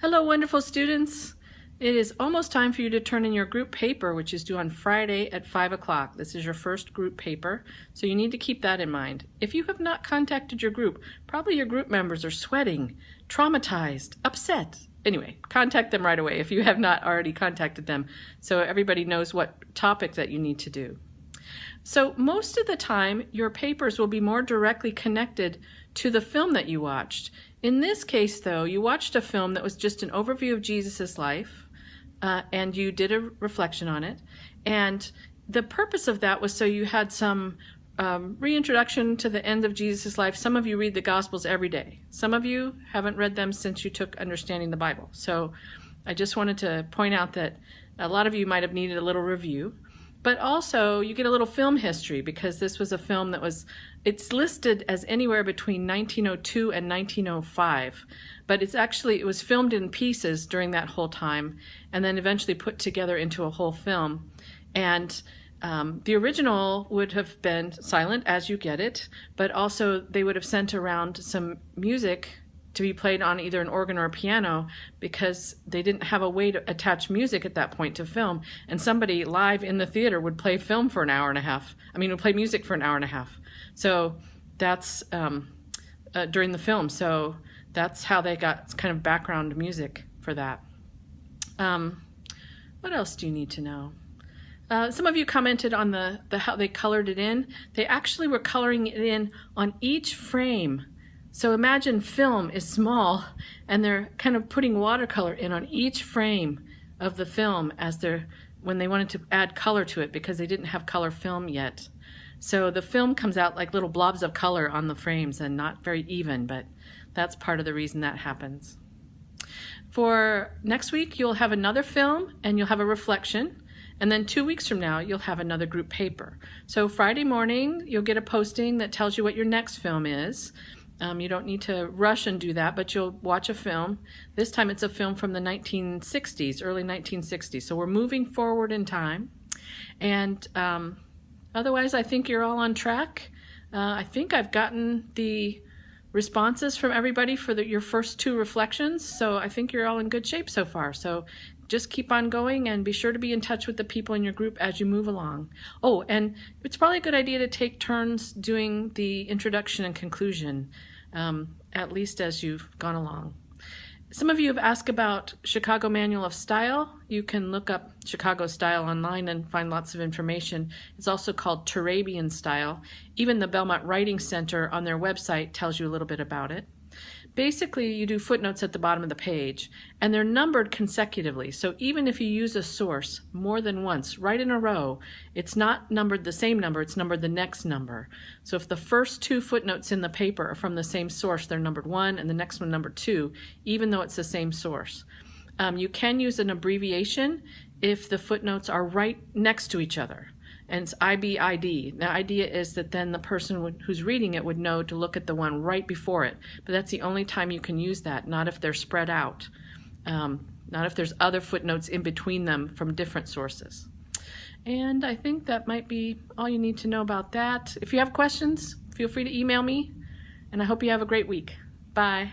Hello, wonderful students. It is almost time for you to turn in your group paper, which is due on Friday at 5 o'clock. This is your first group paper, so you need to keep that in mind. If you have not contacted your group, probably your group members are sweating, traumatized, upset. Anyway, contact them right away if you have not already contacted them, so everybody knows what topic that you need to do. So most of the time, your papers will be more directly connected to the film that you watched. In this case, though, you watched a film that was just an overview of Jesus' life, and you did a reflection on it. And the purpose of that was so you had some reintroduction to the end of Jesus' life. Some of you read the Gospels every day. Some of you haven't read them since you took Understanding the Bible. So I just wanted to point out that a lot of you might have needed a little review. But also, you get a little film history because this was a film that it's listed as anywhere between 1902 and 1905. But it was filmed in pieces during that whole time and then eventually put together into a whole film. And the original would have been silent as you get it, but also they would have sent around some music to be played on either an organ or a piano because they didn't have a way to attach music at that point to film. And somebody live in the theater would play film for an hour and a half. Would play music for an hour and a half. So that's during the film. So that's how they got kind of background music for that. What else do you need to know? Some of you commented on the how they colored it in. They actually were coloring it in on each frame. So imagine film is small and they're kind of putting watercolor in on each frame of the film when they wanted to add color to it because they didn't have color film yet. So the film comes out like little blobs of color on the frames and not very even, but that's part of the reason that happens. For next week, you'll have another film and you'll have a reflection. And then 2 weeks from now, you'll have another group paper. So Friday morning, you'll get a posting that tells you what your next film is. You don't need to rush and do that, but you'll watch a film. This time it's a film from the 1960s, early 1960s. So we're moving forward in time. And otherwise, I think you're all on track. I think I've gotten the responses from everybody for your first 2 reflections. So I think you're all in good shape so far. So just keep on going and be sure to be in touch with the people in your group as you move along. Oh, and it's probably a good idea to take turns doing the introduction and conclusion, at least as you've gone along. Some of you have asked about Chicago Manual of Style. You can look up Chicago Style online and find lots of information. It's also called Turabian Style. Even the Belmont Writing Center on their website tells you a little bit about it. Basically, you do footnotes at the bottom of the page, and they're numbered consecutively. So even if you use a source more than once, right in a row, it's not numbered the same number, it's numbered the next number. So if the first 2 footnotes in the paper are from the same source, they're numbered 1, and the next one numbered 2, even though it's the same source. You can use an abbreviation if the footnotes are right next to each other. And it's IBID. The idea is that then the person who's reading it would know to look at the one right before it. But that's the only time you can use that, not if they're spread out. Not if there's other footnotes in between them from different sources. And I think that might be all you need to know about that. If you have questions, feel free to email me. And I hope you have a great week. Bye.